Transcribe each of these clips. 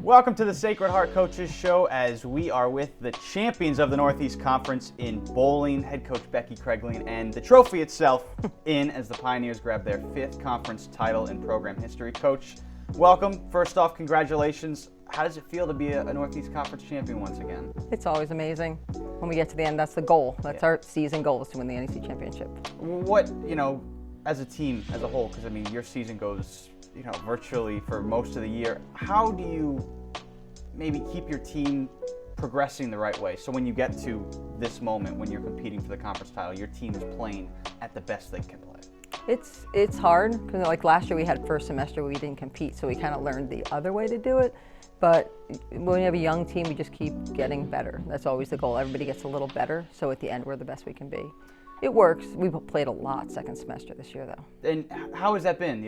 Welcome to the Sacred Heart Coaches Show as we are with the champions of the Northeast Conference in bowling, head coach Becky Kregling, and the trophy itself in as the Pioneers grab their 5th conference title in program history. Coach, welcome. First off, congratulations. How does it feel to be a Northeast Conference champion once again? It's always amazing. When we get to the end, that's the goal. That's our season goal, is to win the NEC championship. What, as a team, as a whole, because your season goes virtually for most of the year. How do you maybe keep your team progressing the right way? So when you get to this moment, when you're competing for the conference title, your team is playing at the best they can play. It's hard, because like last year we had first semester we didn't compete, so we kind of learned the other way to do it. But when you have a young team, we just keep getting better. That's always the goal. Everybody gets a little better, so at the end we're the best we can be. It works. We played a lot second semester this year, though. And how has that been?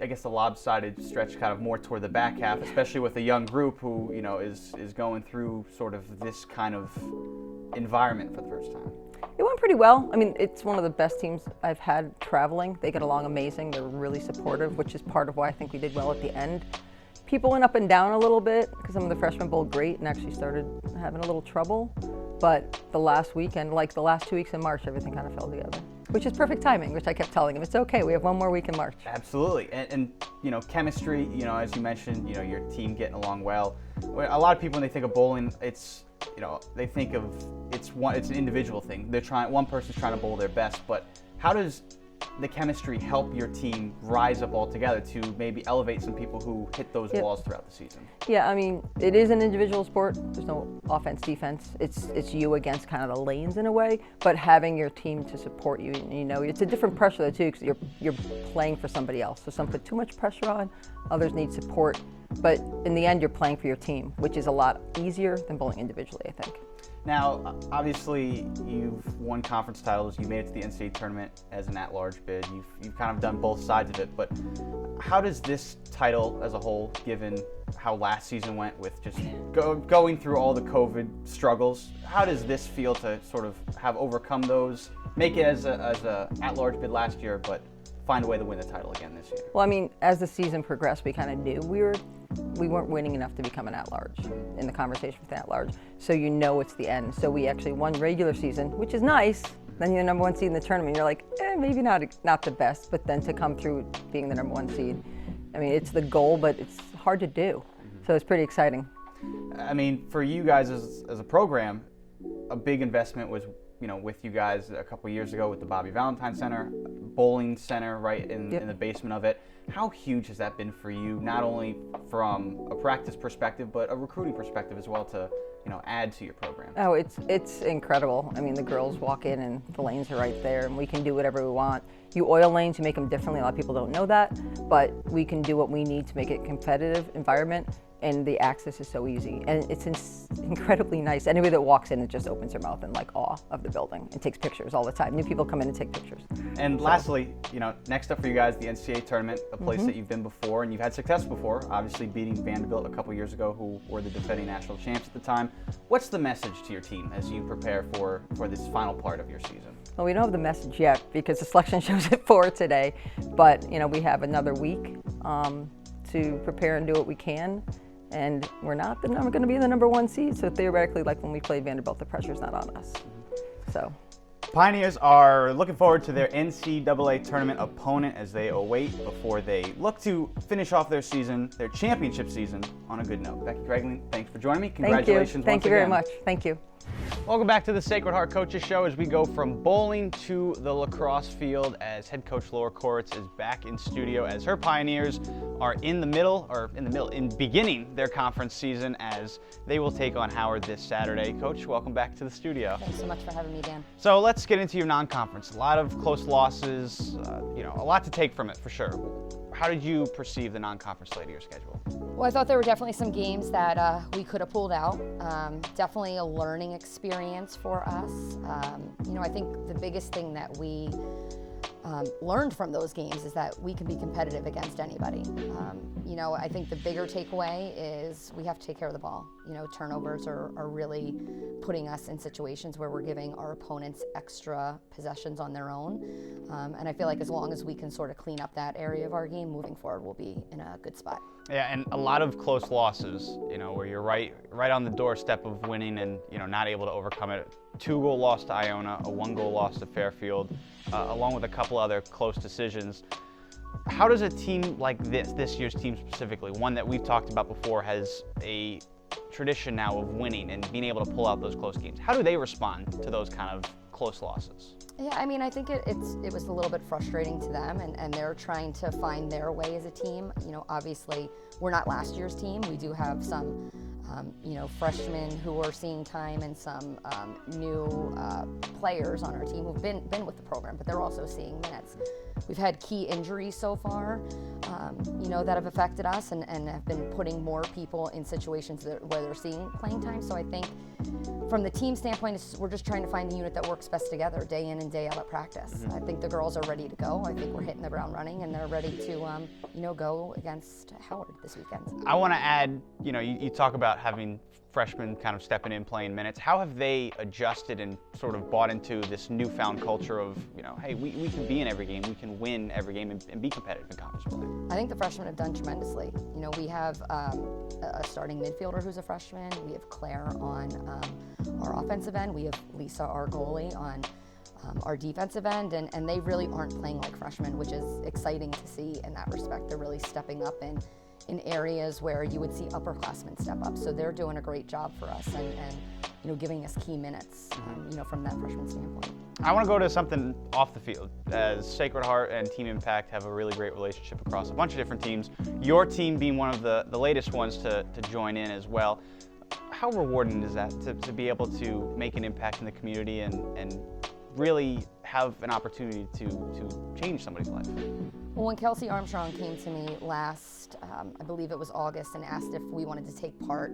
I guess the lobsided stretch kind of more toward the back half, especially with a young group who, is going through sort of this kind of environment for the first time. It went pretty well. It's one of the best teams I've had traveling. They get along amazing. They're really supportive, which is part of why I think we did well at the end. People went up and down a little bit because some of the freshmen bowled great and actually started having a little trouble. But the last weekend, like the last 2 weeks in March, everything kind of fell together, which is perfect timing, which I kept telling them. It's okay, we have one more week in March. Absolutely. And chemistry, as you mentioned, your team getting along well. A lot of people, when they think of bowling, it's, they think of it's an individual thing. One person's trying to bowl their best, but how does the chemistry help your team rise up all together to maybe elevate some people who hit those walls throughout the season? Yeah, it is an individual sport. There's no offense, defense. It's you against kind of the lanes in a way, but having your team to support you, it's a different pressure though too, because you're playing for somebody else. So some put too much pressure on, others need support, but in the end you're playing for your team, which is a lot easier than bowling individually, I think. Now, obviously, you've won conference titles. You made it to the NCAA tournament as an at-large bid. You've kind of done both sides of it. But how does this title as a whole, given how last season went with just going through all the COVID struggles, how does this feel to sort of have overcome those, make it as a at-large bid last year, but find a way to win the title again this year? Well, as the season progressed, we kind of knew we weren't winning enough to become an at-large in the conversation with the at-large. So it's the end. So we actually won regular season, which is nice. Then you're the number 1 seed in the tournament. You're like, maybe not the best, but then to come through being the number 1 seed, it's the goal, but it's hard to do. So it's pretty exciting. For you guys as a program, a big investment was, with you guys a couple years ago with the Bobby Valentine Center, bowling center right in the basement of it. How huge has that been for you, not only from a practice perspective, but a recruiting perspective as well to, add to your program? Oh, it's incredible. The girls walk in and the lanes are right there and we can do whatever we want. You oil lanes, you make them differently. A lot of people don't know that, but we can do what we need to make it a competitive environment. And the access is so easy, and it's incredibly nice. Anybody that walks in, it just opens their mouth in awe of the building and takes pictures all the time. New people come in and take pictures. And lastly, next up for you guys, the NCAA tournament, a place that you've been before and you've had success before, obviously beating Vanderbilt a couple years ago, who were the defending national champs at the time. What's the message to your team as you prepare for this final part of your season? Well, we don't have the message yet because the selection shows at 4 today, but we have another week to prepare and do what we can. And we're going to be the number 1 seed, so theoretically, like when we played Vanderbilt, the pressure's not on us. So, Pioneers are looking forward to their NCAA tournament opponent as they await before they look to finish off their season, their championship season, on a good note. Becky Kregling, thanks for joining me. Congratulations. Thank you very much. Thank you. Welcome back to the Sacred Heart Coaches Show as we go from bowling to the lacrosse field as head coach Laura Korutz is back in studio as her Pioneers are beginning their conference season as they will take on Howard this Saturday. Coach, welcome back to the studio. Thanks so much for having me, Dan. So let's get into your non-conference. A lot of close losses, a lot to take from it for sure. How did you perceive the non-conference slate of your schedule? Well, I thought there were definitely some games that we could have pulled out. Definitely a learning experience for us. I think the biggest thing that we learned from those games is that we can be competitive against anybody. You know, I think the bigger takeaway is we have to take care of the ball. You know, turnovers are really putting us in situations where we're giving our opponents extra possessions on their own. And I feel like as long as we can sort of clean up that area of our game, moving forward, we'll be in a good spot. Yeah, and a lot of close losses, you know, where you're right on the doorstep of winning and, you know, not able to overcome it. 2-goal loss to Iona, a 1-goal loss to Fairfield, along with a couple other close decisions. How does a team like this year's team specifically, one that we've talked about before, has a tradition now of winning and being able to pull out those close games, how do they respond to those kind of close losses? Yeah, I mean, I think it was a little bit frustrating to them, and they're trying to find their way as a team. You know, obviously, we're not last year's team. We do have some, you know, freshmen who are seeing time and some new players on our team who've been with the program, but they're also seeing minutes. We've had key injuries so far, you know, that have affected us and have been putting more people in situations where they're seeing playing time. So I think from the team standpoint, we're just trying to find the unit that works best together day in and day out at practice. I think the girls are ready to go. I think we're hitting the ground running, and they're ready to, you know, go against Howard this weekend. I want to add, you know, you talk about having freshmen kind of stepping in, playing minutes. How have they adjusted and sort of bought into this newfound culture of, you know, hey, we can be in every game, we can win every game and be competitive in conference play? I think the freshmen have done tremendously. You know, we have a starting midfielder who's a freshman. We have Claire on our offensive end. We have Lisa, our goalie, on our defensive end, and they really aren't playing like freshmen, which is exciting to see in that respect. They're really stepping up in areas where you would see upperclassmen step up. So they're doing a great job for us and you know, giving us key minutes, you know, from that freshman standpoint. I want to go to something off the field, as Sacred Heart and Team Impact have a really great relationship across a bunch of different teams, your team being one of the latest ones to join in as well. How rewarding is that to be able to make an impact in the community and really have an opportunity to change somebody's life? Well, when Kelsey Armstrong came to me last, I believe it was August, and asked if we wanted to take part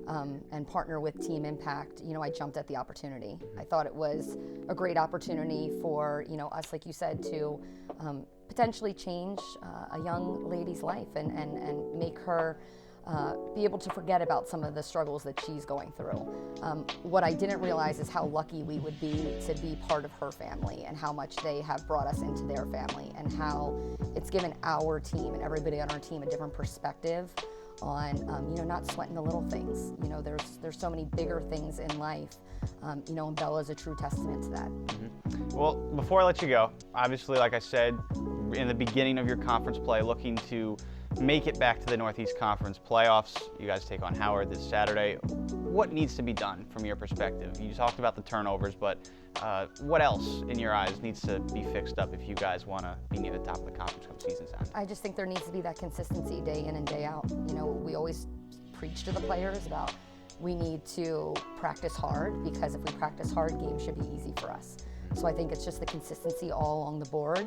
and partner with Team Impact, you know, I jumped at the opportunity. I thought it was a great opportunity for, you know, us, like you said, to potentially change a young lady's life and make her be able to forget about some of the struggles that she's going through. What I didn't realize is how lucky we would be to be part of her family and how much they have brought us into their family and how it's given our team and everybody on our team a different perspective on, you know, not sweating the little things. You know, there's so many bigger things in life, you know, and Bella's a true testament to that. Well, before I let you go, obviously, like I said, in the beginning of your conference play, looking to make it back to the Northeast Conference playoffs. You guys take on Howard this Saturday. What needs to be done from your perspective? You talked about the turnovers, but what else in your eyes needs to be fixed up if you guys want to be near the top of the conference come season's end? I just think there needs to be that consistency day in and day out. You know, we always preach to the players about we need to practice hard, because if we practice hard, games should be easy for us. So I think it's just the consistency all along the board.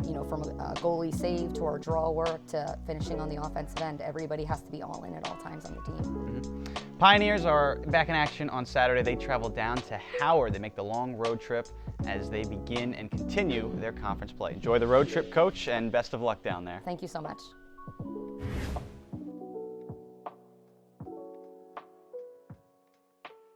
You know, from a goalie save to our draw work to finishing on the offensive end, everybody has to be all in at all times on the team. Pioneers are back in action on Saturday. They travel down to Howard. They make the long road trip as they begin and continue their conference play. Enjoy the road trip, Coach, and best of luck down there. Thank you so much.